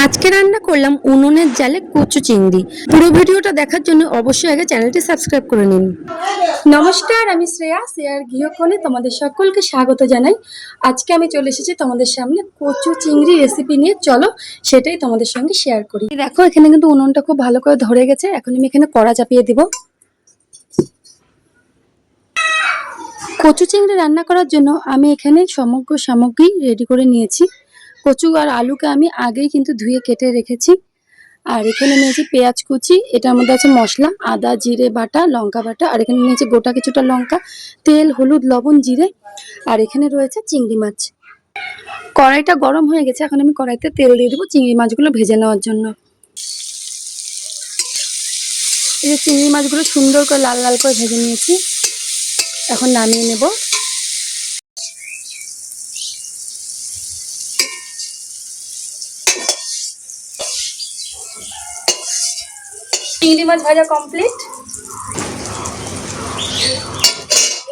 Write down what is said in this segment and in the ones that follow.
আজকে রান্না করলাম উনুনের জালে কচু চিংড়ি। পুরো ভিডিওটা দেখার জন্য অবশ্যই আগে চ্যানেলটি সাবস্ক্রাইব করে নিন। নমস্কার, আমি শ্রেয়ার গৃহকোণে তোমাদের সকলকে স্বাগত জানাই। আজকে আমি চলে এসেছি তোমাদের সামনে কচু চিংড়ি রেসিপি নিয়ে। চলো সেটাই তোমাদের সঙ্গে শেয়ার করি। দেখো এখানে কিন্তু উনুনটা খুব ভালো করে ধরে গেছে। এখন আমি এখানে কড়া চাপিয়ে দিব। কচু চিংড়ি রান্না করার জন্য আমি এখানে সমগ্র সামগ্রী রেডি করে নিয়েছি। কচু আর আলুকে আমি আগেই কিন্তু ধুয়ে কেটে রেখেছি। আর এখানে নিয়েছি পেঁয়াজ কুচি, এটার মধ্যে আছে মশলা, আদা জিরে বাটা, লঙ্কা বাটা, আর এখানে নিয়েছি গোটা কিছুটা লঙ্কা, তেল, হলুদ, লবণ, জিরে, আর এখানে রয়েছে চিংড়ি মাছ। কড়াইটা গরম হয়ে গেছে, এখন আমি কড়াইতে তেল দিয়ে দেবো চিংড়ি মাছগুলো ভেজে নেওয়ার জন্য। এই যে চিংড়ি মাছগুলো সুন্দর করে লাল লাল করে ভেজে নিয়েছি, এখন নামিয়ে নেব। চিংড়ি মাছ ভাজা কমপ্লিট।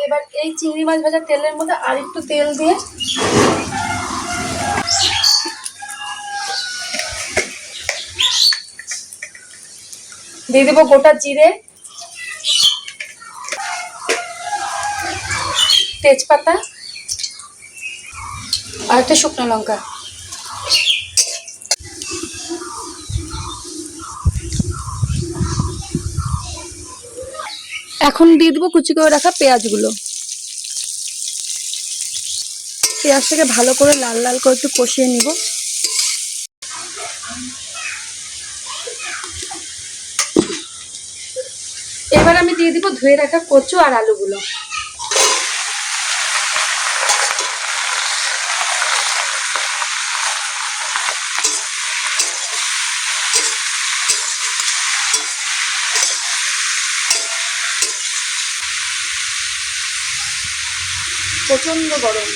এবার এই চিংড়ি মাছ ভাজা তেলের মধ্যে আর একটু তেল দিয়ে দিয়ে দেবো গোটা জিরে, তেজপাতা আর একটা শুকনো লঙ্কা। এখন দিয়ে দেবো কুচি করে রাখা পেঁয়াজগুলো। পেঁয়াজটাকে ভালো করে লাল লাল করে একটু কষিয়ে নিব। এবার আমি দিয়ে দিব ধুয়ে রাখা কচু আর আলুগুলো। প্রচন্ড গরম।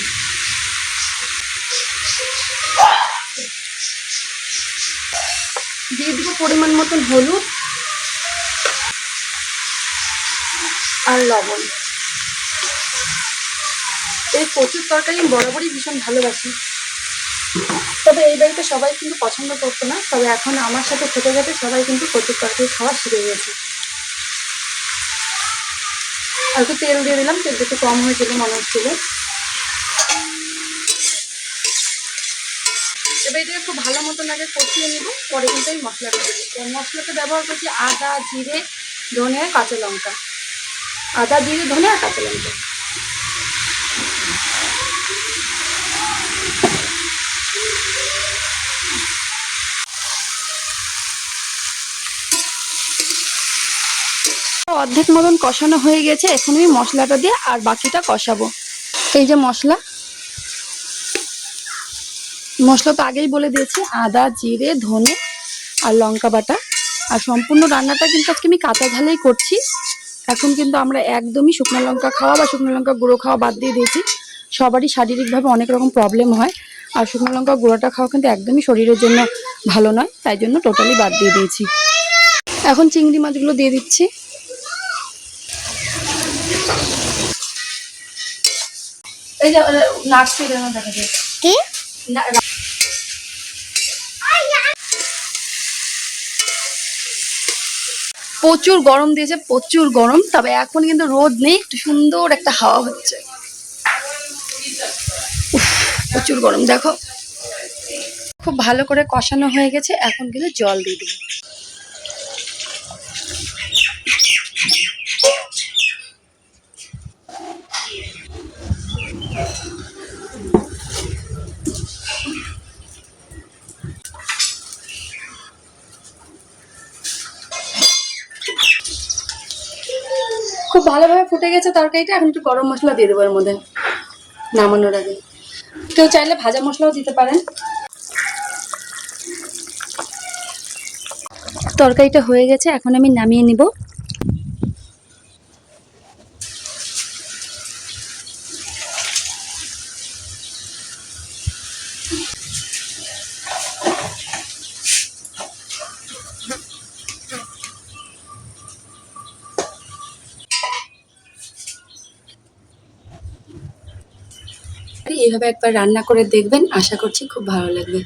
দিয়ে দিব পরিমাণ মতন হলুদ আর লবণ। এই কচুর তরকারি আমি বরাবরই ভীষণ ভালোবাসি, তবে এই বাড়িতে সবাই কিন্তু পছন্দ করতো না, তবে এখন আমার সাথে খেতে খেতে সবাই কিন্তু কচুর তরকারি খাওয়া শিখে গেছে। আর একটু তেল দিয়ে দিলাম, তেলটা একটু কম হয়েছিল মনে হচ্ছিল। এবার এটাকে খুব ভালো মতন আগে কষিয়ে নিব, পরে কিন্তু এই মশলাটা দেবো। মশলাটা ব্যবহার করছি আদা জিরে ধনে কাঁচা লঙ্কা। আদা জিরে ধনে আর কাঁচা লঙ্কা। অর্ধেক মতন কষানো হয়ে গেছে, এখন আমি মশলাটা দিয়ে আর বাকিটা কষাবো। এই যে মশলা তো আগেই বলে দিয়েছি, আদা জিরে ধনে আর লঙ্কা বাটা। আর সম্পূর্ণ রান্নাটা কিন্তু আজকে আমি কাঁচা ঝালেই করছি। এখন কিন্তু আমরা একদমই শুকনো লঙ্কা খাওয়া বা শুকনো লঙ্কা গুঁড়ো খাওয়া বাদ দিয়ে দিয়েছি। সবারই শারীরিকভাবে অনেক রকম প্রবলেম হয়, আর শুকনো লঙ্কা গুঁড়োটা খাওয়া কিন্তু একদমই শরীরের জন্য ভালো নয়, তাই জন্য টোটালি বাদ দিয়ে দিয়েছি। এখন চিংড়ি মাছগুলো দিয়ে দিচ্ছি। এই যে নাচতে দেখা যায় কি প্রচুর গরম দিয়েছে, প্রচুর গরম। তবে এখন কিন্তু রোদ নেই, একটু সুন্দর একটা হাওয়া হচ্ছে। প্রচুর গরম। দেখো খুব ভালো করে কষানো হয়ে গেছে, এখন কিন্তু জল দিয়ে দেবো। খুব ভালোভাবে ফুটে গেছে তরকারিটা, এখন একটু গরম মশলা দিয়ে দেবো এর মধ্যে নামানোর আগে। কেউ চাইলে ভাজা মশলাও দিতে পারেন। তরকারিটা হয়ে গেছে, এখন আমি নামিয়ে নিব। এইভাবে একবার রান্না করে দেখবেন, আশা করছি খুব ভালো লাগবে।